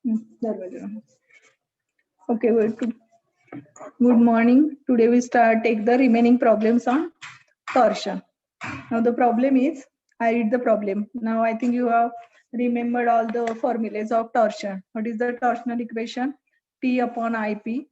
Okay, good morning. Today we take the remaining problems on torsion. Now the problem is, I read the problem. Now I think you have remembered all the formulas of torsion. What is the torsional equation? T upon IP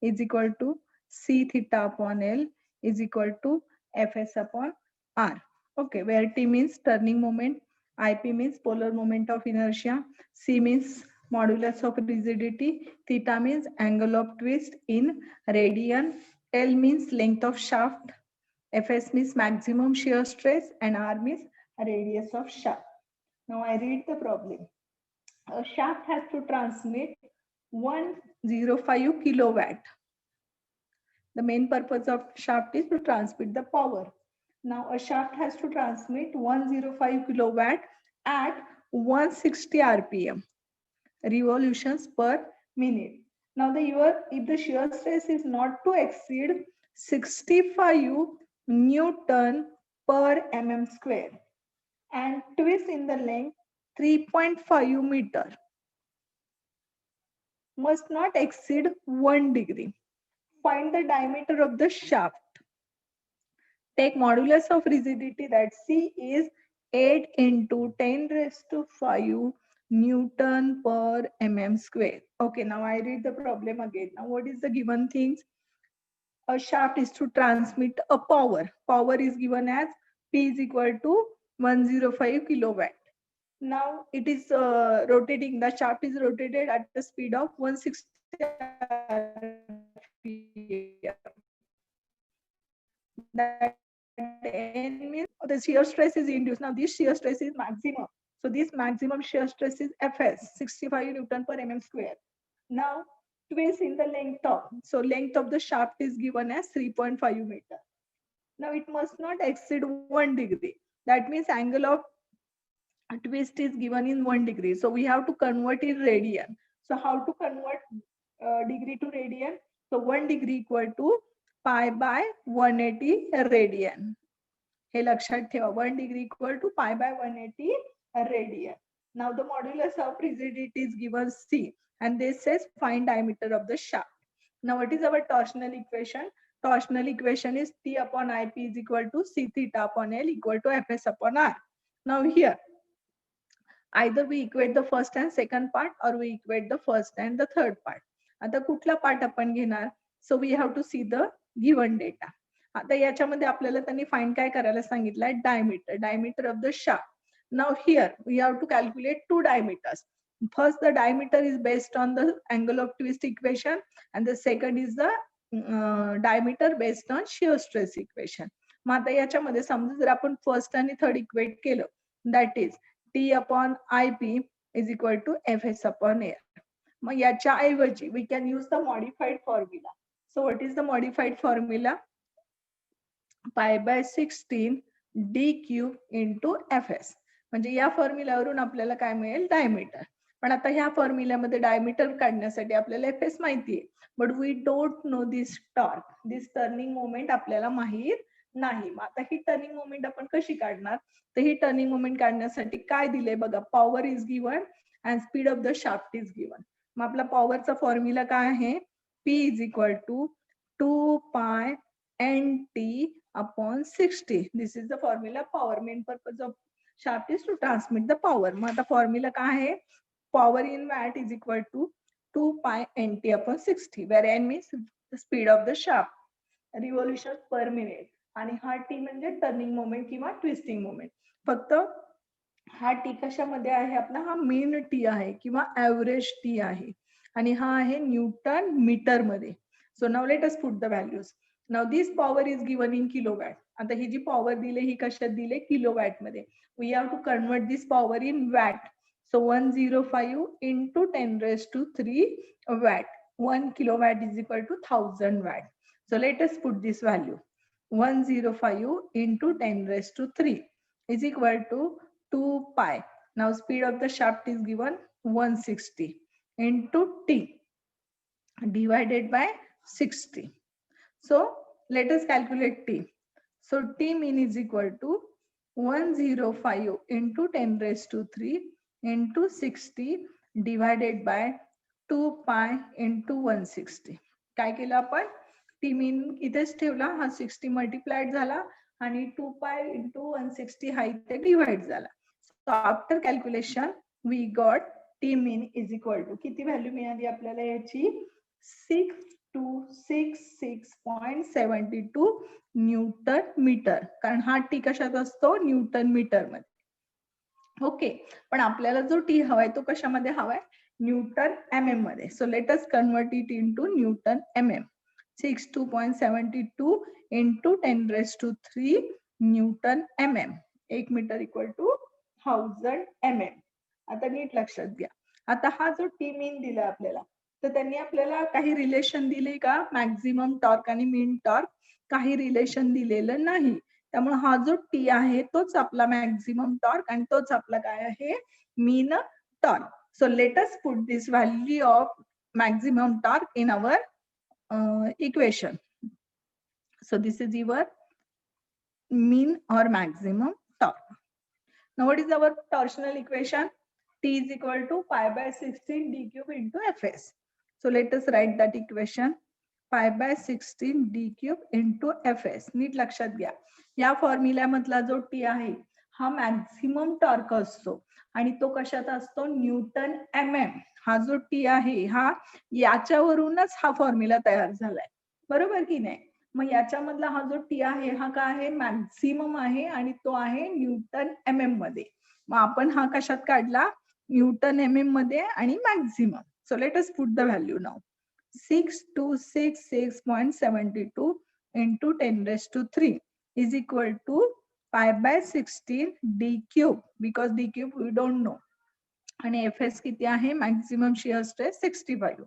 is equal to C theta upon L is equal to Fs upon R. Okay, where T means turning moment, IP means polar moment of inertia, C means modulus of rigidity, theta means angle of twist in radian, L means length of shaft, Fs means maximum shear stress, and R means radius of shaft. Now I read the problem. A shaft has to transmit 105 kilowatt. The main purpose of shaft is to transmit the power. Now a shaft has to transmit 105 kilowatt at 160 RPM, revolutions per minute. Now if the shear stress is not to exceed 65 Newton per mm square and twist in the length 3.5 meter, must not exceed 1 degree. Find the diameter of the shaft. Take modulus of rigidity, that C is 8 into 10 raised to 5 Newton per mm square. Okay, now I read the problem again. Now what is the given things? A shaft is to transmit a power. Power is given as P is equal to 105 kilowatt. Now it is rotating, the shaft is rotated at the speed of 160 that N means the shear stress is induced. Now this shear stress is maximum. So this maximum shear stress is Fs, 65 Newton per mm square. Now twist in the length of, so length of the shaft is given as 3.5 meter. Now it must not exceed 1 degree. That means angle of twist is given in 1 degree. So we have to convert in radian. So how to convert degree to radian? So 1 degree equal to pi by 180 radian. हे लक्षात ठेवा, 1 degree equal to pi by 180 radian. Now the modulus of rigidity is given C, and this says find diameter of the shaft. Now what is our torsional equation? Torsional equation is T upon IP is equal to C theta upon L equal to Fs upon R. Now here, either we equate the first and second part or we equate the first and the third part. आता कुठला part आपण घेणार? So we have to see the given data. आता याच्यामध्ये आपल्याला त्यांनी find काय करायला सांगितलंय? diameter of the shaft. Now here we have to calculate two diameters. First, the diameter is based on the angle of twist equation, and the second is the diameter based on shear stress equation. मग आता याच्यामध्ये समजा जर आपण first आणि third equate केलं, that is T upon IP is equal to Fs upon air. मग याच्या ऐवजी we can use the modified formula. So what is the modified formula? Pi by 16 d cube into Fs. म्हणजे या फॉर्म्युलावरून आपल्याला काय मिळेल? Diameter. पण आता ह्या फॉर्म्युल्यामध्ये डायमीटर काढण्यासाठी आपल्याला Fs माहिती आहे, but we don't know this torque, this turning moment आपल्याला माहित नाही. मग आता ही टर्निंग मोमेंट आपण कशी काढणार? तर ही टर्निंग मोमेंट काढण्यासाठी काय दिले बघा, power is given and speed of the shaft is given. मग आपला पॉवरचा फॉर्म्युला काय आहे? P is equal to 2 pi nt upon 60. This is the formula. Power, main purpose of shaft is to transmit the power. मग आता formula काय आहे? Power in watt is equal to 2 pi nt upon 60, where n means the speed of the shaft, revolutions per minute, आणि हा T म्हणजे turning moment किंवा twisting moment. फक्त हा T कशामध्ये आहे? आपला हा मेन T आहे किंवा ऍव्हरेज T आहे, आणि हा आहे न्यूटन मीटर मध्ये. So now let us put the values. Now this power is given in kilowatt. आता ही जी पॉवर दिले ही कशात दिले? किलोवॅट मध्ये. We have to convert this power in watt. So 105 into 10 raised to 3 watt. 1 kilowatt is equal to 1000 watt. So let us put this value. 105 into 10 raised to 3 is equal to 2 pi. Now speed of the shaft is given 160 into T divided by 60. So let us calculate T. So T mean is equal to 105 into 10 raised to 3 into 60 divided by 2 pi into 160. काय केलं आपण? T मीन इथेच ठेवला, हा 60 multiplied झाला आणि 2 pi into 160 हा इथे डिवाइड झाला. So after calculation we got T mean is equal to किती व्हॅल्यू मिळाली आपल्याला याची? 6266.72 न्यूटन मीटर. कारण हा टी कशात असतो? न्यूटन मीटर मध्ये. ओके, पण आपल्याला जो टी हवाय तो कशामध्ये हवाय? न्यूटन mm मध्ये. So let us convert it into newton mm. 62.72 into 10⁻³ newton mm. 1 meter equal to 1000 mm. आता नीट लक्षात घ्या. आता हा जो टी मीन दिला आपल्याला, तर त्यांनी आपल्याला काही रिलेशन दिले का? मॅक्झिमम टॉर्क आणि मीन टॉर्क काही रिलेशन दिलेलं नाही. त्यामुळे हा जो टी आहे तोच आपला मॅक्झिमम टॉर्क आणि तोच आपला काय आहे? Mean torque. So let us put this value of maximum torque in our equation. So this is your mean or maximum torque. Now what is our torsional equation? T is equal to pi by 16 d cube into fs. So let us write that equation. Pi by 16 d cube into fs. नीट लक्षात घ्या, या formula मधला जो T आहे हा maximum torque असतो आणि तो कशात असतो? Newton mm. हा जो टी आहे हा याच्यावरूनच हा फॉर्म्युला तयार झालाय, बरोबर की नाही? मग याच्यामधला हा जो टी आहे हा काय आहे? मॅक्झिमम आहे आणि तो आहे न्यूटन mm मध्ये. मग आपण हा कशात काढला? न्यूटन mm मध्ये आणि maximum. So let us put the value now. 6266.72 into 10⁻³ is equal to pi by 16 d cube, because d cube we don't know. आणि fs किती आहे? Maximum shear stress 65.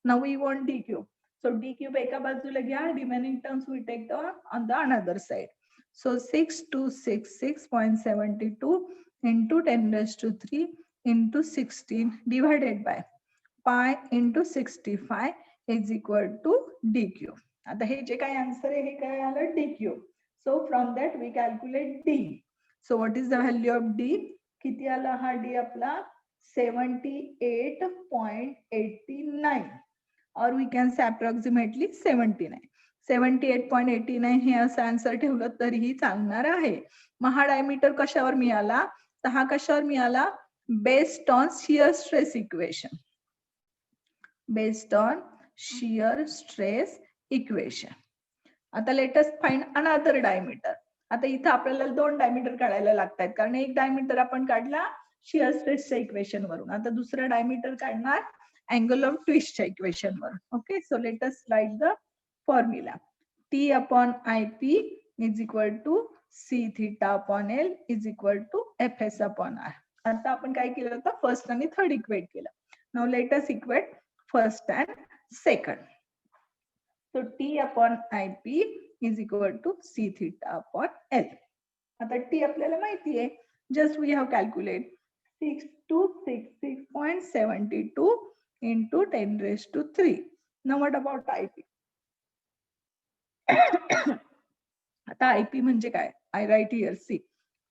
Now we want d cube. So d cube एका बाजूला घ्या, remaining terms we take the on the another side. So 6266.72 into 10⁻³ into 16 divided by pi into 65 is equal to d cube. आता हे जे काय answer आहे हे काय आलं? d cube. So from that we calculate d. So what is the value of d? किती आला हा d आपला? 78.89 or we can say approximately 79. 78.89 हे असं आन्सर ठेवलं तरीही चालणार आहे. मग हा डायमीटर कशावर मिळाला? तर हा कशावर मिळाला? Based on shear stress equation. Based on shear stress equation. आता let us find another diameter. आता इथं आपल्याला 2 डायमीटर काढायला लागतात, कारण एक डायमीटर आपण काढला शियर स्ट्रेसच्या इक्वेशन वरून. आता दुसरा डायमीटर काढणार अँगल ऑफ ट्विस्टच्या इक्वेशन वरून. Okay, so let us right the formula. T upon IP is equal to C theta upon L is equal to Fs upon R. आता आपण काय केलं होतं? फर्स्ट आणि थर्ड इक्वेट केलं. Now let us equate first and second. So T upon IP is equal to C theta upon L. आता T आपल्याला माहिती आहे. Just we have calculate 6266.72 into 10⁻³. Now what about IP? आता IP म्हणजे काय? I write here, see.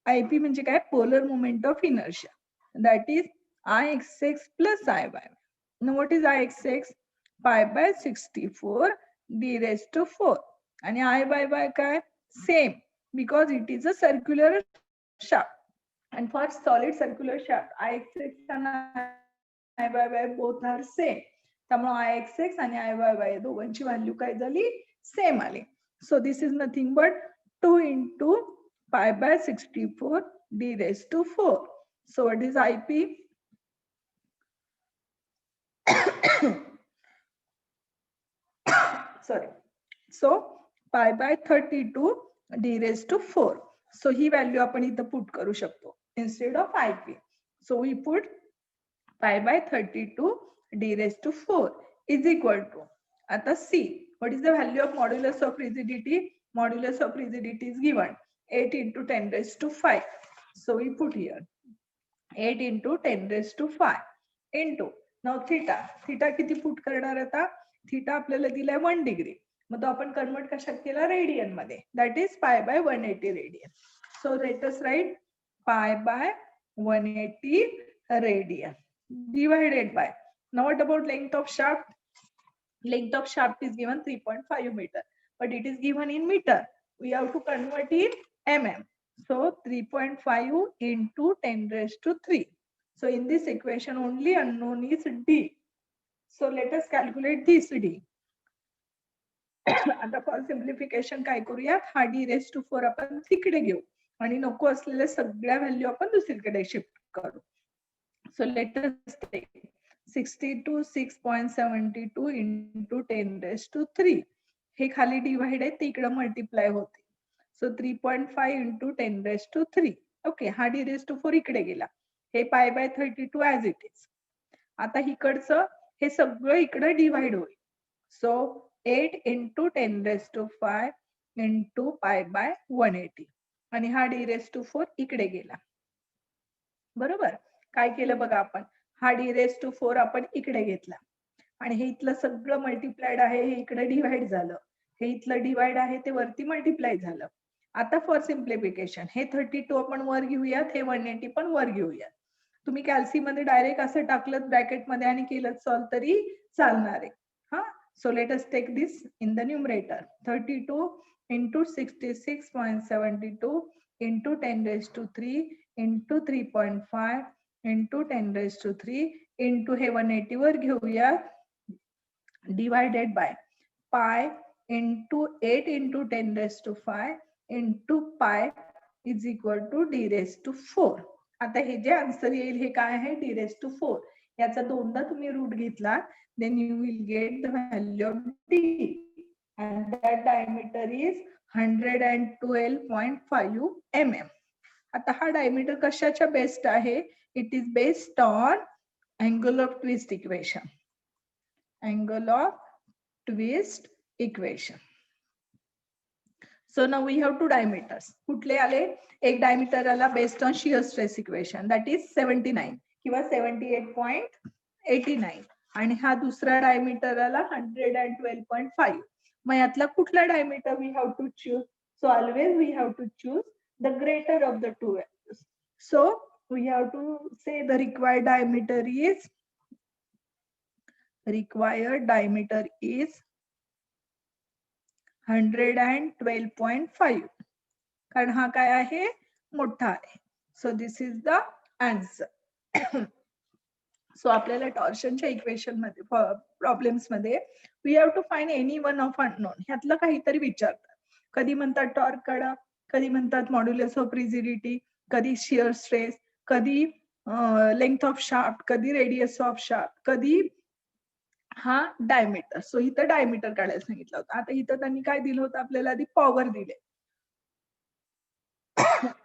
IP म्हणजे काय? Polar moment of inertia. That is Ixx plus Iy. Now what is Ixx? Pi by 64 d⁻⁴. आणि Iy काय? Same, because it is a circular shaft. And for solid circular shaft, Ixx and Iy both are same. त्यामुळे Ixx आणि Iy दोघांची value काय झाली? Same आली. So this is nothing but 2 into pi by 64 d⁻⁴. So what is IP? Sorry. So pi by 32 d⁻⁴. So he value आपण इथं put करू शकतो instead of IP. So we put pi by 32 d⁻⁴ is equal to, आता C. What is the value of modulus of rigidity? Modulus of rigidity is given 8 into 10⁵. So we put here 8 into 10⁵ into, now theta. Theta किती put करणार आता? Theta आपल्याला दिलाय 1 degree. मग तो आपण convert कशात केला? रेडियन मध्ये. That is pi by 180 radian. So let us right pi by 180 radian divided by. Now what about length of shaft? Length of shaft is given 3.5 meter, but it is given in meter. We have to convert in mm. So 3.5 into 10 raised to 3. So in this equation only unknown is d. So let us calculate this d. आता for simplification काय करूया, हा D raise to 4 आपण तिकडे घेऊ आणि नको असलेल्या सगळ्या व्हॅल्यू आपण दुसरीकडे शिफ्ट करू. So let us take 66.72 into 10 raised to 3. हे खाली डिवाइड आहे ते इकडे मल्टिप्लाय होते. So 3.5 into 10 raised to 3. Okay, हा डी रेस टू 4 इकडे गेला. हे pi by 32 as it is. आता इकडचं हे सगळं इकडे डिवाइड होईल. So 8 into 10 raised to 5 into pi by 180. आणि हा डी रेस टू 4 इकडे गेला. बरोबर, काय केलं बघा आपण, हा डी रेस टू 4 आपण इकडे घेतला आणि हे इथलं सगळं मल्टिप्लाइड आहे, हे इकडे डिवाइड झालं. हे इथलं डिवाइड आहे ते वरती मल्टिप्लाय झालं. आता फॉर सिम्प्लिफिकेशन हे 32 आपण वर घेऊयात, हे 180 पण वर घेऊयात. तुम्ही कॅल्सी मध्ये डायरेक्ट असं टाकलं ब्रॅकेट मध्ये आणि केलं सॉल्व तरी चालणार आहे. हा, so let us take this in the numerator. 32 into 66.72 into 10 raised to 3 into 3.5 into 10 raised to 3 into हे 180 वर घेऊया, divided by pi into 8 into 10 raised to 5 into pi is equal to d raised to 4. आता हे जे answer येईल हे काय आहे, d raised to 4. याचा दोनदा तुम्ही रूट घेतला, then you will get the value of d, and that diameter is 112.5 mm. आता हा डायमीटर कशाच्या बेस्ड आहे, it is based on angle of twist equation. Angle of twist equation. So now we have two diameters. कुठले आले, एक diameter आला based on shear stress equation, that is 79 किंवा 78.89, आणि हा दुसरा डायमीटर आला 112.5. मग यातला कुठला diameter we have to choose? So always we have to choose the greater of the two values. So we have to say the required diameter is 112.5, कारण हा काय आहे, मोठा आहे. So this is the answer. So आपल्याला टॉर्शनच्या equation मध्ये problems मध्ये we have to find any one of unknown. ह्यातलं काहीतरी विचारतात. कधी म्हणतात टॉर्क काढा, कधी म्हणतात मॉड्युलस ऑफ रिजिडिटी, कधी शियर स्ट्रेस, कधी लेंथ ऑफ शाफ्ट, कधी रेडियस ऑफ शाफ्ट, कधी हा डायमीटर. सो इथं डायमीटर काढायला सांगितलं होतं. आता इथं त्यांनी काय दिलं होतं आपल्याला, आधी पॉवर दिले.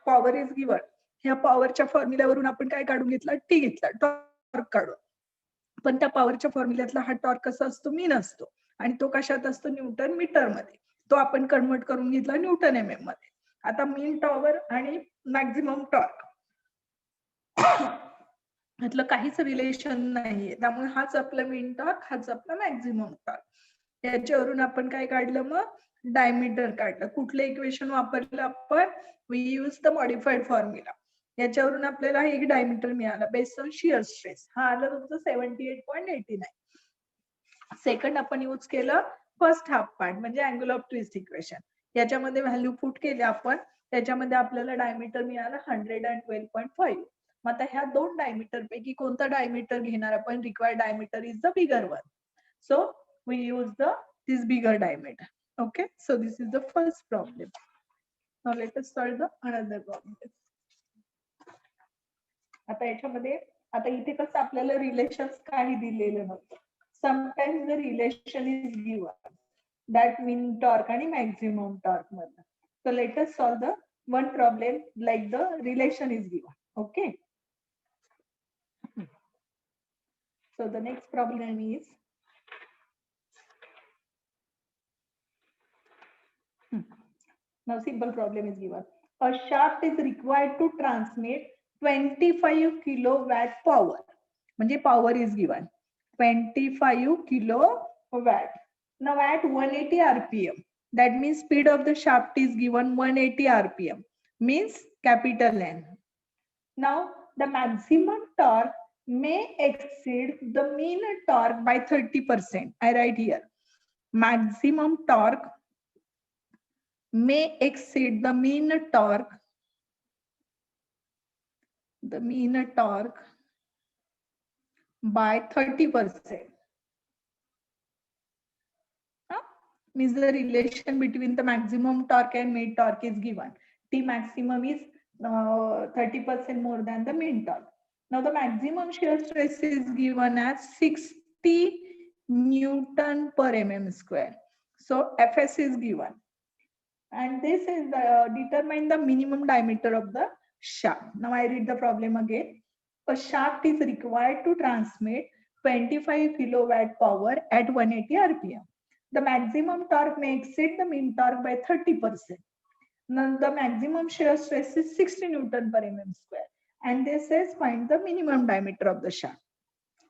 Power is given. ह्या पॉवरच्या फॉर्म्युल्यावरून आपण काय काढून घेतला, टी घेतला, टॉर्क काढून. पण त्या पॉवरच्या फॉर्म्युल्यातला हा टॉर्क कसा असतो, मीन असतो, आणि तो कशात असतो, न्यूटन मीटर मध्ये. तो आपण कन्वर्ट करून घेतला न्यूटन mm मध्ये. आता मीन टॉवर आणि मॅक्झिमम टॉर्क यातलं काहीच रिलेशन नाहीये, त्यामुळे हाच आपला मीन टॉर्क, हाच आपला मॅक्झिमम टॉर्क. याच्यावरून आपण काय काढलं, मग डायमीटर काढलं. कुठलं इक्वेशन वापरलं आपण, we use the modified formula. याच्यावरून आपल्याला एक डायमीटर मिळाला बेस्ड ऑन शियर स्ट्रेस. हा आलं तुमचं 78.89. सेकंड आपण यूज केलं फर्स्ट हाफ पार्ट, म्हणजे अँगल ऑफ ट्विस्ट इक्वेशन. याच्यामध्ये व्हॅल्यू पुट केले आपण, त्याच्यामध्ये आपल्याला डायमीटर मिळाला 112.5. मग आता ह्या दोन डायमीटर पैकी कोणता डायमीटर घेणार आपण, required diameter is the bigger one. So we use this bigger diameter. Okay, so this is the first problem. Now let us solve the another problem. आता याच्यामध्ये, आता इथे कसं आपल्याला रिलेशन्स काही दिलेलं नव्हतं. Sometimes the relation is given, that mean torque आणि मॅक्झिमम टॉर्क मध्ये. So let us solve the one problem like the relation is given. Okay, so the next problem is now simple problem is given. A shaft is required to transmit 25 kilowatt power. म्हणजे power is given 25 kilowatt. Now at 180 rpm, that means speed of the shaft is given 180 rpm, means capital N. Now the maximum torque may exceed the mean torque by 30%. I write here, maximum torque may exceed the mean torque by 30%. Means the relation between the maximum torque and mean torque is given. T maximum is 30% more than the mean torque. Now the maximum shear stress is given as 60 Newton per mm square. So Fs is given. And this is determine the minimum diameter of the shaft. Now I read the problem again. A shaft is required to transmit 25 kilowatt power at 180 rpm. The maximum torque may exceed the mean torque by 30%. Now the maximum shear stress is 60 Newton per mm square. And this says find the minimum diameter of the shaft.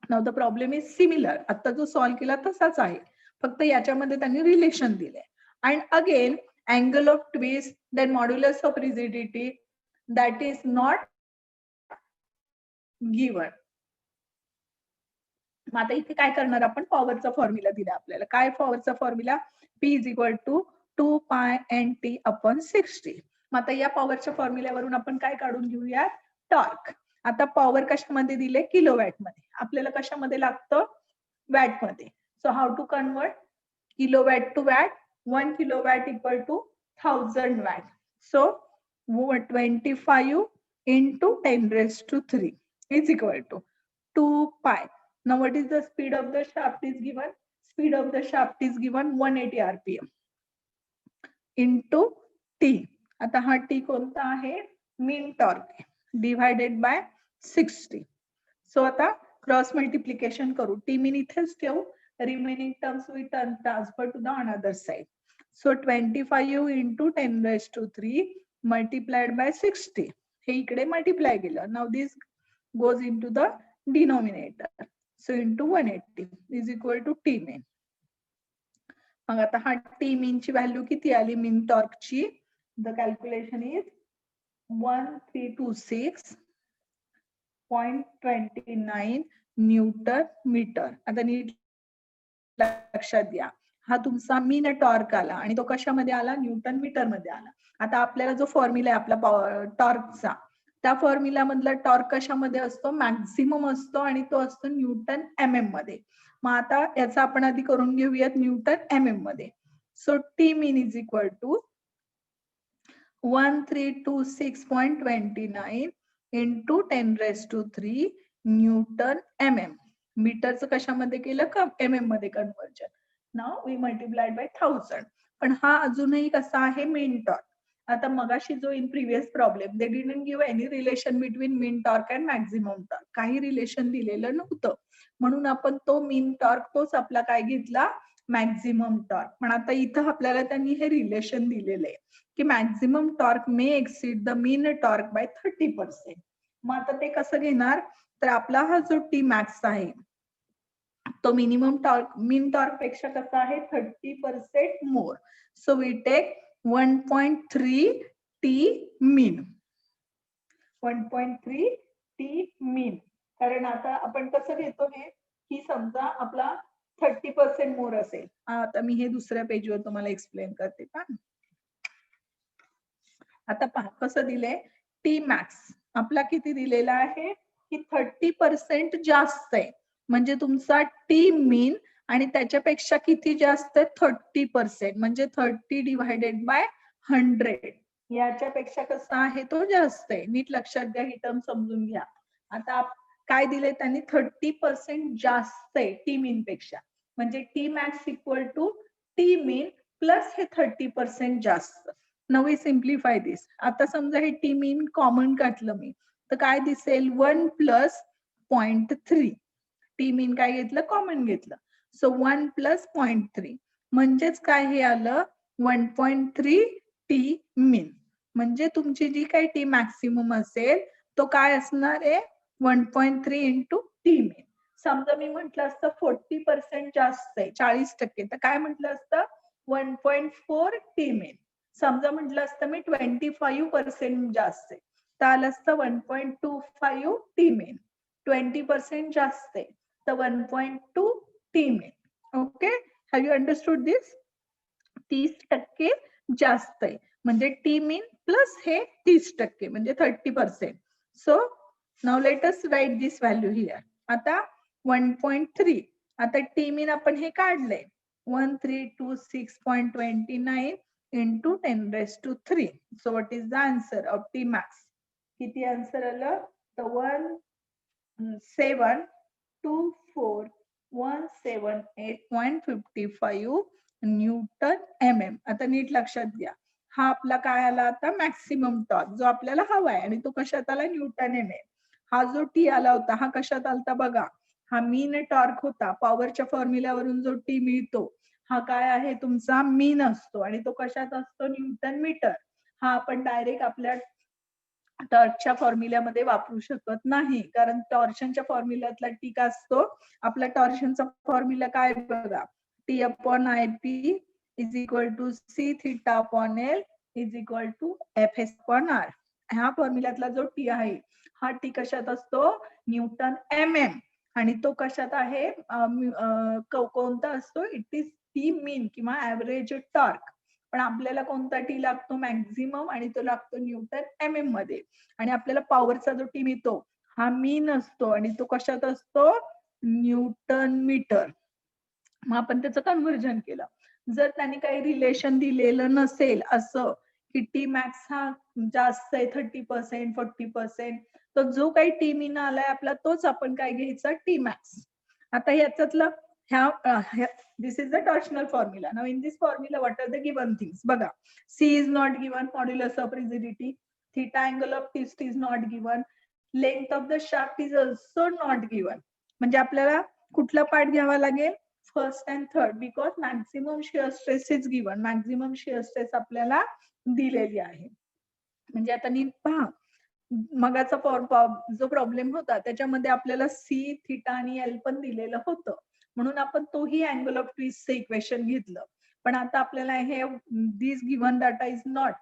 Now the problem is similar. आता जो solve केला तसाच आहे. फक्त याच्यामध्ये त्यांनी relation दिले. And again, angle of twist, then modulus of rigidity, that is not given. मग आता इथे काय करणार आपण, पॉवरचा फॉर्म्युला दिला आपल्याला. काय पॉवरचा formula, P is equal to 2 pi NT upon 60. मग आता या पॉवरच्या फॉर्म्युल्यावरून आपण काय काढून घेऊया, टॉर्क. आता पॉवर कशामध्ये दिले, किलोवॅट मध्ये. आपल्याला कशामध्ये लागतं, वॅट मध्ये. So how to convert kilowatt to watt, 1 kilowatt equal to 1000 watt. So 25 into 10 raised to 3 is equal to 2 pi. Now what is the speed of the shaft is given? Speed of the shaft is given 180 rpm into T. आता हा T कोणता आहे, mean torque divided by 60. So आता cross multiplication करू. T mean इथेच ठेवू. Remaining terms we transfer to the another side. So 25 into 10 raised to 3 multiplied by 60. हे इकडे multiply केलं. Now this goes into the denominator. So into 180 is equal to T mean. मग आता हा T mean ची value किती आली mean torque ची? The calculation is 1326.29 Newton meter. आता नीट लक्षात द्या, हा तुमचा मीन टॉर्क आला आणि तो कशामध्ये आला, न्यूटन मीटर मध्ये आला. आता आपल्याला जो फॉर्म्युला आहे आपला टॉर्कचा, त्या फॉर्म्युला मधला टॉर्क कशामध्ये असतो, मॅक्सिमम असतो आणि तो असतो न्यूटन mm मध्ये. मग आता याचा आपण आधी करून घेऊयात न्यूटन mm मध्ये. So T mean is equal to 1326.29 into 10 raised to 3 newton mm. मीटरचं कशामध्ये केलं का, mm मध्ये conversion. Now we multiplied by 1000. पण हा अजूनही कसा आहे, मीन टॉर्क. आता मगाशी जो in previous problem they didn't give any relation between mean torque and maximum torque. काही रिलेशन दिलेलं नव्हतं, म्हणून आपण तो मीन टॉर्क तोच आपला काय घेतला, मॅक्झिमम टॉर्क. पण आता इथं आपल्याला त्यांनी हे रिलेशन दिलेलं आहे की maximum torque may exceed the mean torque bye 30%. मग आता ते कसं घेणार, तर आपला हा जो टी मॅक्स आहे तो मिनिमम टॉर्क मीन टॉर्क पेक्षा कसा आहे, 30% more. So we take 1.3 T mean. 1.3 T mean. कारण आता आपण कसं घेतो हे, की समजा आपला 30% मोर असेल. आता मी हे दुसऱ्या पेजवर तुम्हाला एक्सप्लेन करते का. आता पहा कसं दिलंय, टी मॅक्स आपला किती दिलेला आहे, की 30% जास्त आहे. म्हणजे तुमचा टी मीन आणि त्याच्यापेक्षा किती जास्त आहे, 30%. म्हणजे 30 डिवायडेड बाय 100. याच्यापेक्षा कसा आहे, तो जास्त आहे. नीट लक्षात घ्या, ही टर्म समजून घ्या. आता काय दिले त्यांनी, 30% जास्त आहे टी मीन पेक्षा. म्हणजे T max equal to T mean plus हे 30% जास्त. Now we simplify this. आता समजा हे टी मीन कॉमन काढलं मी, तर काय दिसेल, 1 प्लस 0.3. टी मीन काय घेतलं, कॉमन घेतलं. सो 1 प्लस 0.3 म्हणजेच काय हे आलं 1.3 टी मीन. म्हणजे तुमची जी काही टी मॅक्सिमम असेल तो काय असणार आहे, 1.3 इंटू टी मीन. समजा मी म्हटलं असतं 40% जास्त आहे, 40%, तर काय म्हटलं असतं, 1.4 टी मीन. समजा म्हटलं असतं मी 25% जास्त आहे, तर आलं असतं 1.25 टी मीन. 20% जास्त आहे तर 1.2 T mean. Okay, have you understood this? 30% जास्त आहे म्हणजे टी मीन प्लस हे 30% म्हणजे 30%. So now let us write this value here. आता 1.3. आता टी मीन आपण हे काढलंय 1326.29 into 10⁻³ So what is the answer of T max? किती आन्सर आलं? तर 1724178.55 न्यूटन mm. आता नीट लक्षात घ्या, हा आपला काय आला आता मॅक्सिमम टॉर्क जो आपल्याला हवा आहे आणि तो कशात आला? Newton mm. हा जो टी आला होता हा कशात आलता बघा, हा मीन टॉर्क होता. पॉवरच्या फॉर्म्युल्यावरून जो टी मिळतो हा काय आहे? तुमचा मीन असतो आणि तो कशात असतो? Newton meter. हा आपण डायरेक्ट आपल्या टॉर्कच्या फॉर्म्युल्यामध्ये वापरू शकत नाही, कारण टॉर्शनच्या फॉर्म्युल्यातला टी का असतो? आपला टॉर्शनचा फॉर्म्युला काय बघा, T upon I P is equal to C theta upon L is equal to F S upon R. ह्या फॉर्म्युल्यातला जो टी आहे हा टी कशात असतो? Newton M M. आणि तो कशात आहे? कोणता असतो? इट इज टी मीन किंवा ऍव्हरेज टॉर्क. पण आपल्याला कोणता टी लागतो? मॅक्झिमम, आणि तो लागतो न्यूटन एम एम मध्ये. आणि आपल्याला पॉवरचा जो टी मिळतो हा मीन असतो आणि तो कशात असतो? Newton meter. मग आपण त्याचं कन्व्हर्जन केलं. जर त्यांनी काही रिलेशन दिलेलं नसेल असं की टी मॅक्स हा जास्त आहे 30% 40%, तर जो काही टी मीन आलाय आपला तोच आपण काय घ्यायचा? T max. आता ह्याच्यातलं this is the torsional formula. Now in this formula what are the given things? बघा, C is not given, modulus of rigidity, theta angle of twist is not given, length of the shaft is also not given. म्हणजे आपल्याला कुठला part घ्यावा लागेल? First and third, because maximum shear stress is given. Maximum shear stress आपल्याला दिलेली आहे. म्हणजे आता नीट पहा, मगाचा जो प्रॉब्लेम होता त्याच्यामध्ये आपल्याला सी, थीटा आणि एल पण दिलेलं होतं, म्हणून आपण तोही अँगल ऑफ ट्विस्टचं इक्वेशन घेतलं. पण आता आपल्याला हे this given data is not,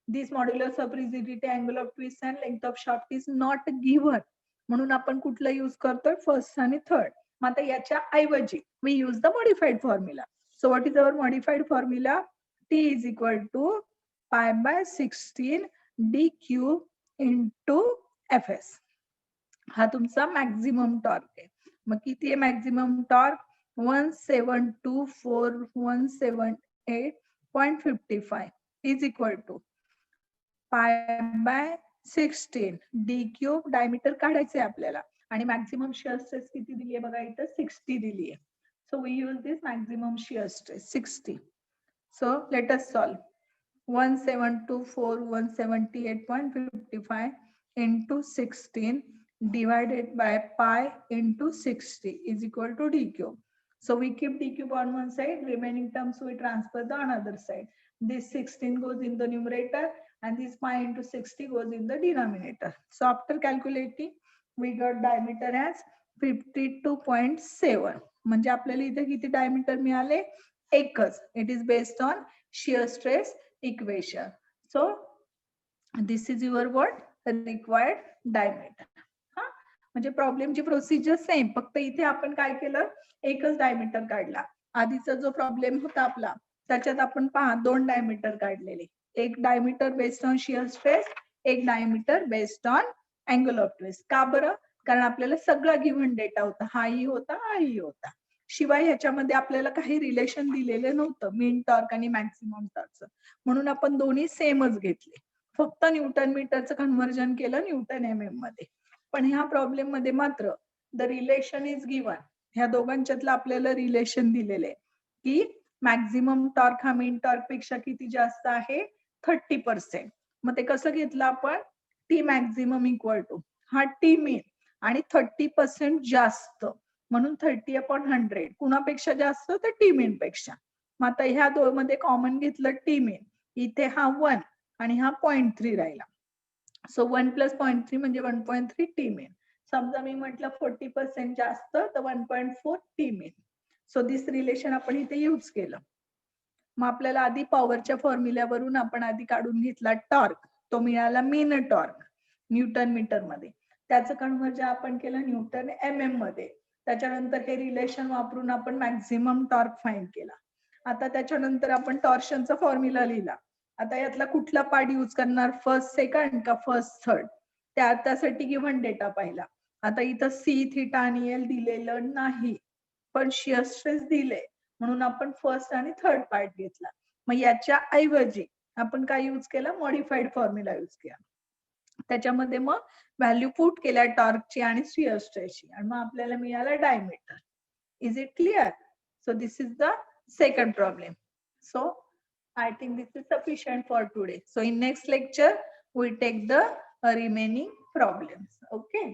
this modulus of rigidity, angle of twist and length of shaft is not given. म्हणून आपण कुठलं यूज करतोय? फर्स्ट आणि थर्ड. मग आता याच्या ऐवजी we use the modified formula. So what is our modified formula? T is equal to pi by 16 d cube into fs. हा तुमचा मॅक्झिमम टॉर्क आहे. मग किती आहे maximum torque? 1724178.55 is equal to pi by 16 D cube. Diameter काढायचंय आपल्याला आणि maximum shear stress किती दिली आहे बघा, इथं 60 दिली आहे. So we use this maximum shear stress 60. So let us solve. 1724178.55 into 16 divided by pi into 60 is equal to d cube. So we keep d cube on one side, remaining terms we transfer the another side. This 16 goes in the numerator and this pi into 60 goes in the denominator. So after calculating, we got diameter as 52.7. म्हणजे आपल्याला इथे किती diameter मिळाले? एकच. It is based on shear stress equation. So this is your what? Required diameter. म्हणजे प्रॉब्लेमची procedure same, फक्त इथे आपण काय केलं? एकच डायमीटर काढला. आधीचा जो प्रॉब्लेम होता आपला त्याच्यात आपण पहा 2 डायमीटर काढलेले. एक diameter based on shear stress, एक diameter based on angle of twist. का बरं? कारण आपल्याला सगळा गिव्हन डेटा होता, हाही होता हाही होता. शिवाय ह्याच्यामध्ये आपल्याला काही रिलेशन दिलेलं नव्हतं मीन टॉर्क आणि मॅक्सिमम टॉर्कचं, म्हणून आपण दोन्ही सेमच घेतले. फक्त न्यूटन मीटरचं कन्व्हर्जन केलं न्यूटन एम एम मध्ये. पण ह्या प्रॉब्लेम मध्ये मात्र द रिलेशन इज गिवन. ह्या दोघांच्यातलं आपल्याला रिलेशन दिलेले की मॅक्झिमम टॉर्क हा मीन टॉर्क पेक्षा किती जास्त आहे? 30%. मग ते कसं घेतलं आपण? टी मॅक्झिमम इक्वल टू हा टी मीन आणि 30% जास्त, म्हणून 30/100. कुणापेक्षा जास्त? तर टी मीन पेक्षा. मग आता ह्या दोन मध्ये कॉमन घेतलं टी मीन. इथे हा 1 आणि हा 0.3 राहिला. सो 1 + 0.3 म्हणजे 1.3 टी मीन. समजा मी म्हटलं 40% जास्त तर 1.4 T mean. So this relation आपण इथे यूज केलं. मग आपल्याला आधी पॉवरच्या फॉर्म्युल्यावरून आपण आधी काढून घेतला टॉर्क, तो मिळाला मीन टॉर्क. न्यूटन मीटर मध्ये. त्याचं कन्व्हर्जन आपण केलं न्यूटन MM मध्ये. त्याच्यानंतर हे रिलेशन वापरून आपण मॅक्झिमम टॉर्क फाइंड केला. आता त्याच्यानंतर आपण टॉर्शनचा फॉर्म्युला लिहिला. आता यातला कुठला पार्ट यूज करणार, फर्स्ट सेकंड का फर्स्ट थर्ड, त्यासाठी गिव्हन डेटा पाहिला. आता इथं C, थीटा आणि L दिलेलं नाही, पण शिअर स्ट्रेस दिले, म्हणून आपण फर्स्ट आणि थर्ड पार्ट घेतला. मग याच्या ऐवजी आपण काय यूज केला, मॉडिफाईड फॉर्म्युला यूज केला. त्याच्यामध्ये मग व्हॅल्यू पुट केल्या टॉर्कची आणि शिअर स्ट्रेसची, आणि मग आपल्याला मिळाला diameter. Is it clear? So this is the second problem. So I think this is sufficient for today. So in next lecture we take the remaining problems. Okay.